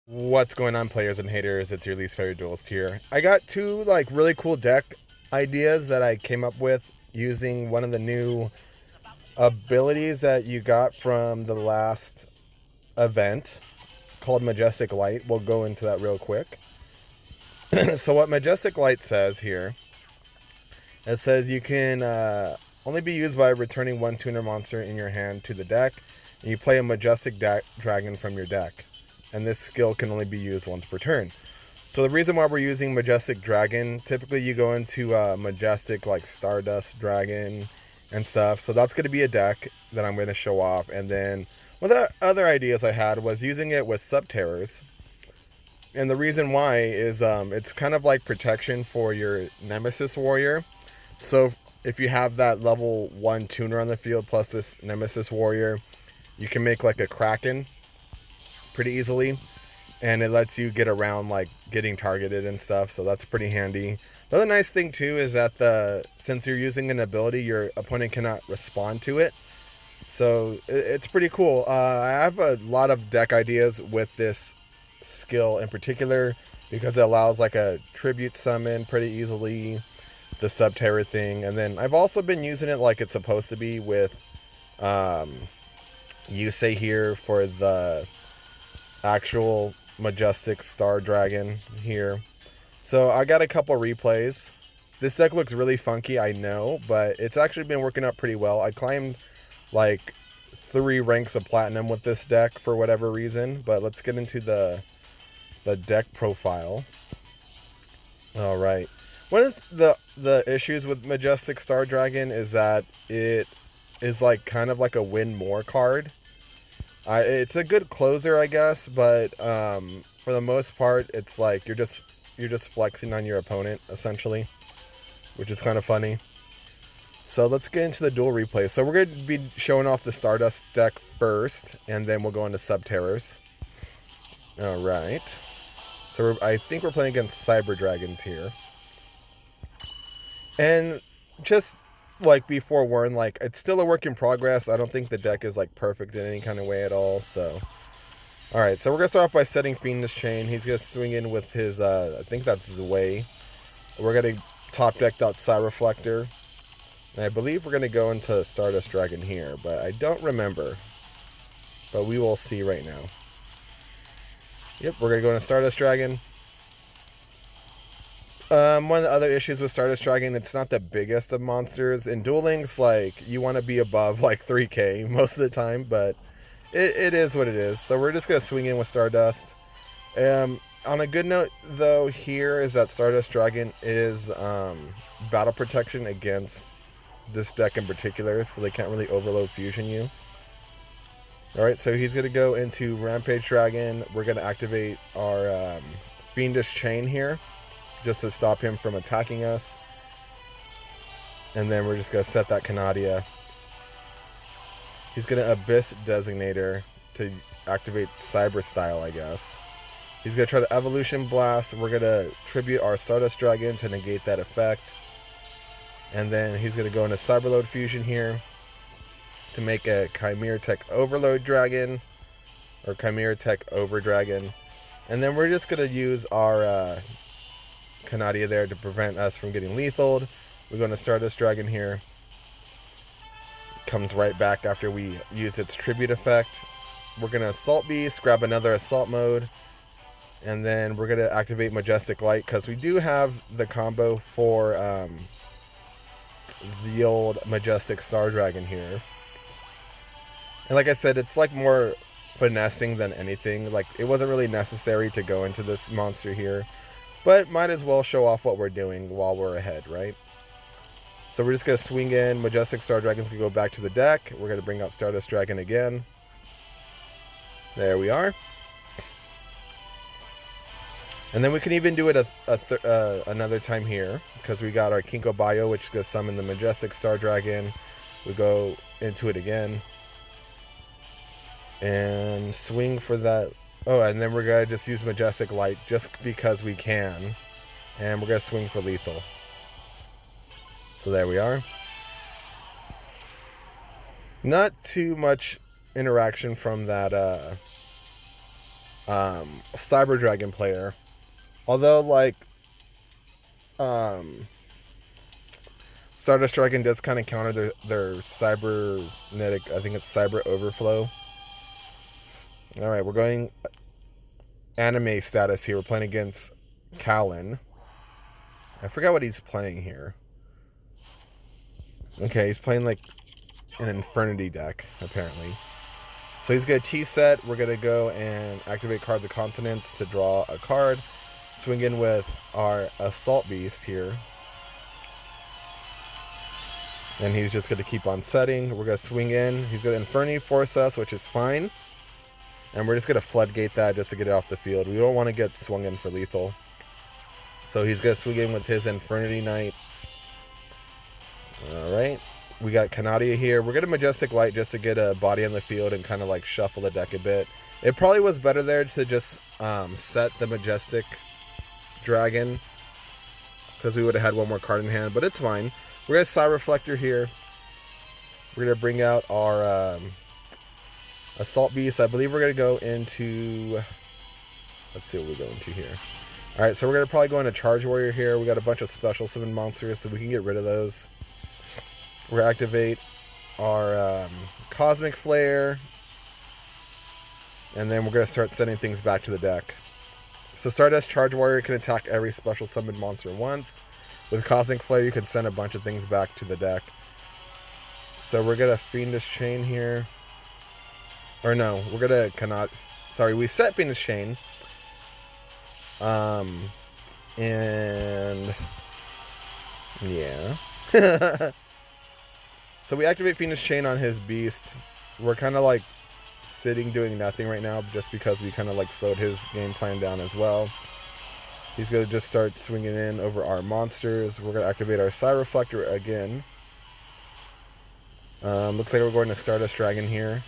What's going on, players and haters? It's your least favorite duelist here. I got two really cool deck ideas that I came up with using one of the new abilities that you got from the last event called Majestic Light. We'll go into that real quick. So what Majestic Light says here, it says you can only be used by returning one tuner monster in your hand to the deck, and you play a Majestic Dragon from your deck. And this skill can only be used once per turn. So the reason why we're using Majestic Dragon, typically you go into Majestic like Stardust Dragon and stuff. So that's going to be a deck that I'm going to show off. And then one of the other ideas I had was using it with Subterrors. And the reason why is it's kind of like protection for your Nemesis Warrior. So if you have that level 1 tuner on the field plus this Nemesis Warrior, you can make like a Kraken pretty easily, and it lets you get around like getting targeted and stuff, so that's pretty handy. The other nice thing too is that since you're using an ability, your opponent cannot respond to it, so it's pretty cool. I have a lot of deck ideas with this skill in particular because it allows like a tribute summon pretty easily, the Subterror thing, and then I've also been using it like it's supposed to be with Yusei here for the actual Majestic Star Dragon here. So I got a couple replays. This deck looks really funky, I know, but it's actually been working out pretty well. I climbed like 3 ranks of platinum with this deck for whatever reason, but let's get into the deck profile. All right. One of the issues with Majestic Star Dragon is that it is like kind of like a win more card. It's a good closer, I guess, but for the most part, it's like you're just flexing on your opponent essentially, which is kind of funny. So let's get into the duel replay. So we're going to be showing off the Stardust deck first, and then we'll go into Subterrors. All right. So I think we're playing against Cyber Dragons here, and just like be forewarned, like it's still a work in progress. I don't think the deck is like perfect in any kind of way at all. So, all right, so we're gonna start off by setting Fiendish Chain. He's gonna swing in with his, I think that's his way. We're gonna top deck out Reflector, and I believe we're gonna go into Stardust Dragon here, but I don't remember. But we will see right now. Yep, we're gonna go into Stardust Dragon. One of the other issues with Stardust Dragon, it's not the biggest of monsters. In Duel Links, like, you want to be above, like, 3k most of the time, but it is what it is. So we're just going to swing in with Stardust. On a good note, though, here is that Stardust Dragon is battle protection against this deck in particular, so they can't really overload fusion you. Alright, so he's going to go into Rampage Dragon. We're going to activate our Fiendish Chain here, just to stop him from attacking us. And then we're just going to set that Canadia. He's going to Abyss Designator to activate Cyber Style, I guess. He's going to try to Evolution Blast. We're going to tribute our Stardust Dragon to negate that effect. And then he's going to go into Cyberload Fusion here to make a Chimera Tech Overload Dragon, or Chimera Tech Over Dragon. And then we're just going to use our Canadia there to prevent us from getting lethaled. We're going to Stardust Dragon here. Comes right back after we use its tribute effect. We're going to Assault Beast, grab another Assault Mode, and then we're going to activate Majestic Light because we do have the combo for the old Majestic Star Dragon here. And like I said, it's like more finessing than anything. Like, it wasn't really necessary to go into this monster here, but might as well show off what we're doing while we're ahead, right? So we're just going to swing in. Majestic Star Dragon's going to go back to the deck. We're going to bring out Stardust Dragon again. There we are. And then we can even do it another time here, because we got our Kinko Bio, which is going to summon the Majestic Star Dragon. We go into it again. And swing for that. Oh, and then we're going to just use Majestic Light just because we can. And we're going to swing for lethal. So there we are. Not too much interaction from that Cyber Dragon player. Although, like, um, Stardust Dragon does kind of counter their cybernetic, I think it's cyber overflow. Alright, we're going anime status here. We're playing against Callan. I forgot what he's playing here. Okay, he's playing like an Infernity deck, apparently. So he's got a T set. We're going to go and activate Cards of Continents to draw a card. Swing in with our Assault Beast here. And he's just going to keep on setting. We're going to swing in. He's going to Infernity force us, which is fine. And we're just going to floodgate that just to get it off the field. We don't want to get swung in for lethal. So he's going to swing in with his Infernity Knight. Alright. We got Canadia here. We're going to Majestic Light just to get a body on the field and kind of like shuffle the deck a bit. It probably was better there to just set the Majestic Dragon, because we would have had one more card in hand, but it's fine. We're going to Cyber Reflector here. We're going to bring out our Assault Beast. I believe we're going to go into... Let's see what we go into here. Alright, so we're going to probably go into Charge Warrior here. We got a bunch of special summon monsters, so we can get rid of those. We're going to activate our Cosmic Flare. And then we're going to start sending things back to the deck. So Stardust Charge Warrior can attack every special summon monster once. With Cosmic Flare, you can send a bunch of things back to the deck. So we're going to Fiendish Chain here. Or no, we're going to sorry, we set Fiendish Chain. And yeah. So we activate Fiendish Chain on his beast. We're kind of like sitting doing nothing right now just because we kind of like slowed his game plan down as well. He's going to just start swinging in over our monsters. We're going to activate our Cyber Reflector again. Looks like we're going to Stardust Dragon here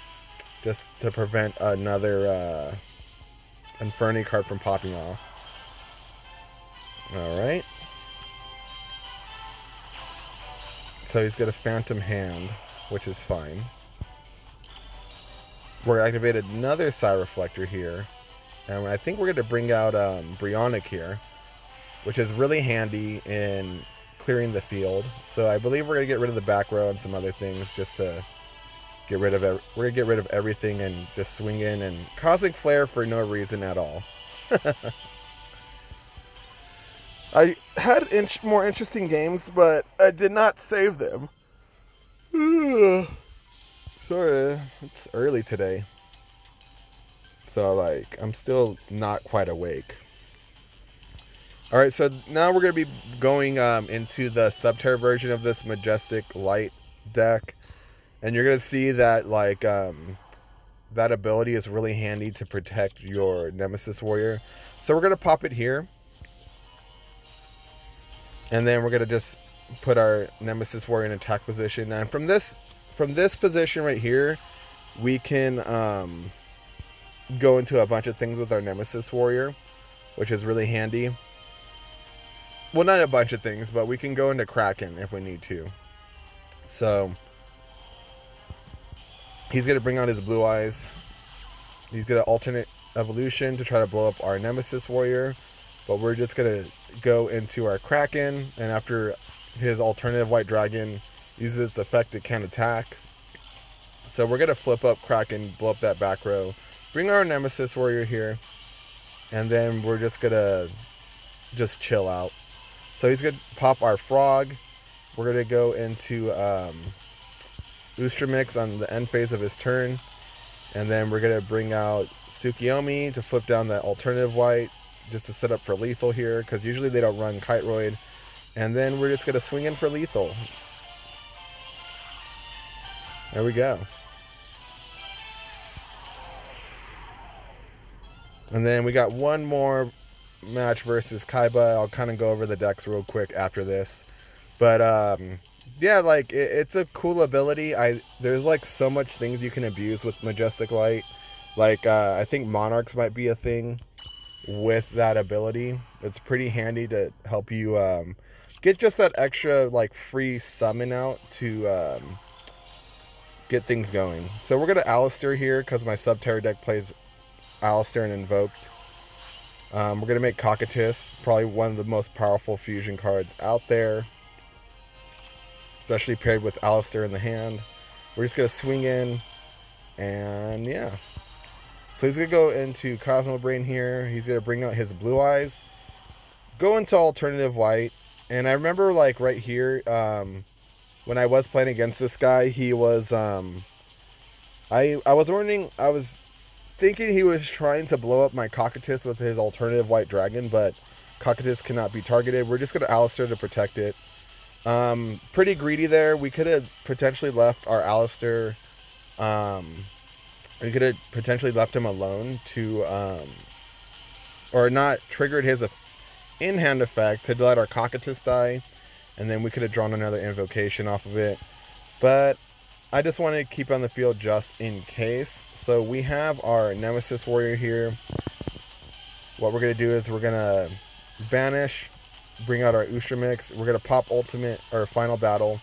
just to prevent another Infernity card from popping off. Alright. So he's got a Phantom Hand, which is fine. We're activated another Cyber Reflector here. And I think we're going to bring out Brionic here, which is really handy in clearing the field. So I believe we're going to get rid of the back row and some other things just to get rid of we're going to get rid of everything and just swing in and Cosmic Flare for no reason at all. I had more interesting games, but I did not save them. Sorry, it's early today. So, like, I'm still not quite awake. Alright, so now we're going to be going into the Subterra version of this Majestic Light deck. And you're going to see that, like, that ability is really handy to protect your Nemesis Warrior. So we're going to pop it here. And then we're going to just put our Nemesis Warrior in attack position. And from this position right here, we can go into a bunch of things with our Nemesis Warrior, which is really handy. Well, not a bunch of things, but we can go into Kraken if we need to. So he's going to bring out his Blue Eyes. He's going to alternate evolution to try to blow up our Nemesis Warrior. But we're just going to go into our Kraken. And after his alternative White Dragon uses its effect, it can attack. So we're going to flip up Kraken, blow up that back row. Bring our Nemesis Warrior here. And then we're just going to just chill out. So he's going to pop our Frog. We're going to go into Oostramix on the end phase of his turn. And then we're going to bring out Tsukiyomi to flip down that alternative white, just to set up for lethal here, because usually they don't run Kiteroid. And then we're just going to swing in for lethal. There we go. And then we got one more match versus Kaiba. I'll kind of go over the decks real quick after this. But yeah, like it's a cool ability. There's like so much things you can abuse with Majestic Light. Like I think Monarchs might be a thing with that ability. It's pretty handy to help you get just that extra like free summon out to get things going. So we're gonna Alistair here because my Subterra deck plays Alistair and Invoked. We're going to make Cocytus, probably one of the most powerful fusion cards out there, especially paired with Alistair in the hand. We're just going to swing in, and yeah. So he's going to go into Cosmo Brain here. He's going to bring out his Blue Eyes, go into Alternative White, and I remember like right here, when I was playing against this guy, he was, I was thinking he was trying to blow up my Cocytus with his Alternative White Dragon, but Cocytus cannot be targeted. We're just going to Alistair to protect it. Pretty greedy there. We could have potentially left our Alistair, we could have potentially left him alone to, or not triggered his in-hand effect to let our Cocytus die, and then we could have drawn another invocation off of it. But I just want to keep on the field just in case. So we have our Nemesis Warrior here. What we're going to do is we're going to banish, bring out our Ustra Mix. We're going to pop Ultimate or Final Battle,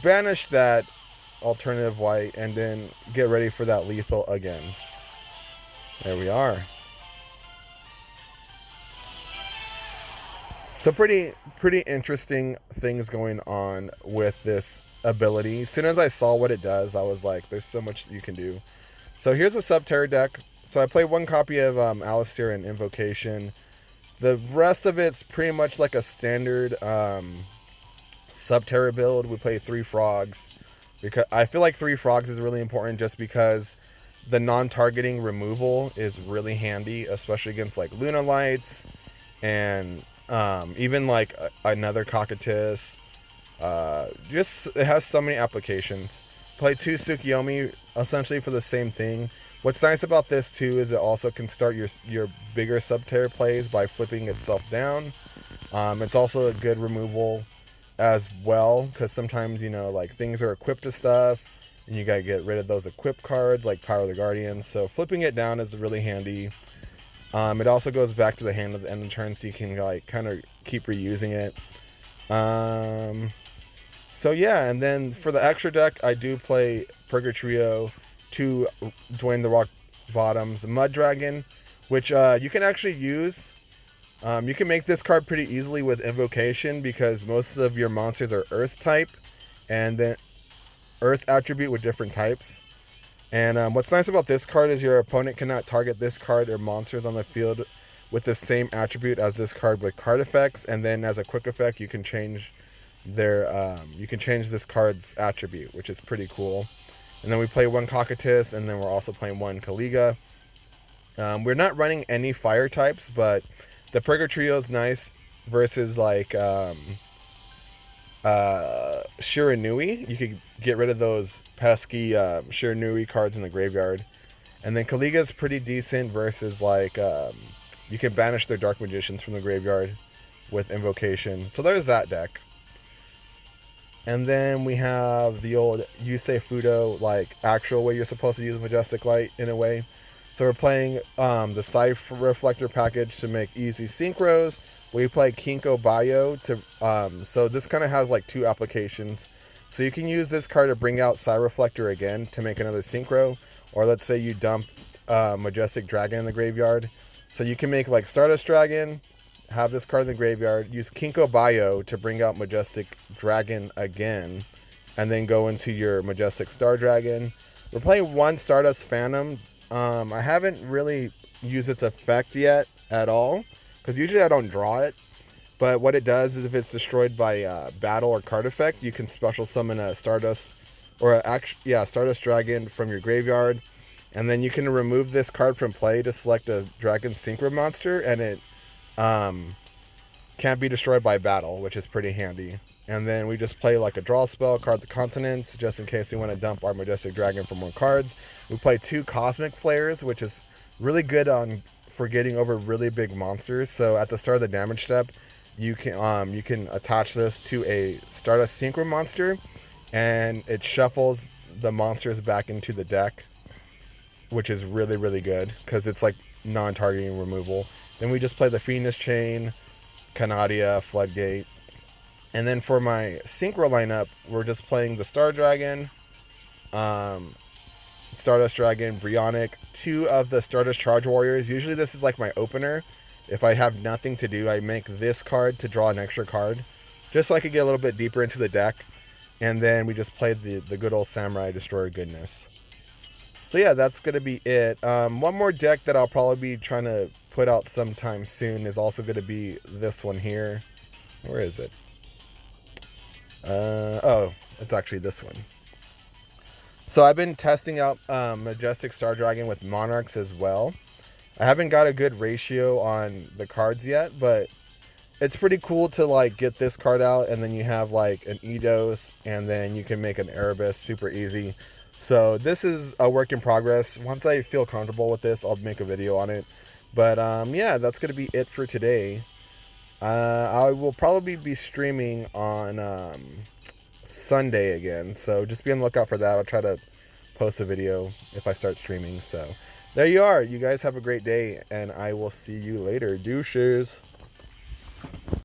banish that Alternative White, and then get ready for that lethal again. There we are. So pretty interesting things going on with this ability. As soon as I saw what it does, I was like, there's so much you can do. So here's a Subterra deck. So I played one copy of Alistair and Invocation. The rest of it's pretty much like a standard Subterra build. We play 3 Frogs, because I feel like 3 Frogs is really important just because the non-targeting removal is really handy, especially against like Luna Lights and even like another Cocytus. Just it has so many applications. Play 2 Tsukiyomi essentially for the same thing. What's nice about this too is it also can start your bigger Subterra plays by flipping itself down. It's also a good removal as well, because sometimes, you know, like things are equipped to stuff and you gotta get rid of those equipped cards like Power of the Guardians. So flipping it down is really handy. It also goes back to the hand at the end of the turn, so you can like kind of keep reusing it. So yeah, and then for the extra deck, I do play Purgatrio, 2 Dwayne the Rock Bottoms, Mud Dragon, which you can actually use. You can make this card pretty easily with Invocation, because most of your monsters are Earth type, and then Earth attribute with different types. And what's nice about this card is your opponent cannot target this card or monsters on the field with the same attribute as this card with card effects, and then as a quick effect you can change their this card's attribute, which is pretty cool. And then we play 1 Cocytus, and then we're also playing 1 Caliga. We're not running any fire types, but the Purgatrio is nice versus like Shiranui. You could get rid of those pesky Shiranui cards in the graveyard. And then Caliga is pretty decent versus like you can banish their Dark Magicians from the graveyard with Invocation. So there's that deck. And then we have the old Yusei Fudo, like actual way you're supposed to use Majestic Light in a way. So we're playing the Side Reflector package to make easy synchros. We play Kinko Bayo to so this kind of has like 2 applications. So you can use this card to bring out Side Reflector again to make another synchro, or let's say you dump Majestic Dragon in the graveyard. So you can make like Stardust Dragon, have this card in the graveyard, use Kinko Bayo to bring out Majestic Dragon again, and then go into your Majestic Star Dragon. We're playing 1 Stardust Phantom. I haven't really used its effect yet at all, because usually I don't draw it. But what it does is if it's destroyed by battle or card effect, you can special summon a Stardust, or Stardust Dragon from your graveyard. And then you can remove this card from play to select a Dragon Synchro monster, and it can't be destroyed by battle, which is pretty handy. And then we just play like a draw spell, Cards of Continents, just in case we want to dump our Majestic Dragon for more cards. We play 2 Cosmic Flares, which is really good for getting over really big monsters. So at the start of the damage step, you can attach this to a Stardust Synchro monster, and it shuffles the monsters back into the deck, which is really, really good because it's like non-targeting removal. Then we just play the Phoenix Chain, Canadia, Floodgate. And then for my Synchro lineup, we're just playing the Star Dragon, Stardust Dragon, Brionic, 2 of the Stardust Charge Warriors. Usually this is like my opener. If I have nothing to do, I make this card to draw an extra card, just so I could get a little bit deeper into the deck. And then we just played the good old Samurai Destroyer goodness. So yeah, that's going to be it. One more deck that I'll probably be trying to put out sometime soon is also going to be this one here. Where is it? Oh, it's actually this one. So I've been testing out Majestic Star Dragon with Monarchs as well. I haven't got a good ratio on the cards yet, but it's pretty cool to like get this card out, and then you have like an Eidos, and then you can make an Erebus super easy. So this is a work in progress. Once I feel comfortable with this, I'll make a video on it. But yeah, that's going to be it for today. I will probably be streaming on Sunday again, so just be on the lookout for that. I'll try to post a video if I start streaming. So there you are. You guys have a great day, and I will see you later. Douches.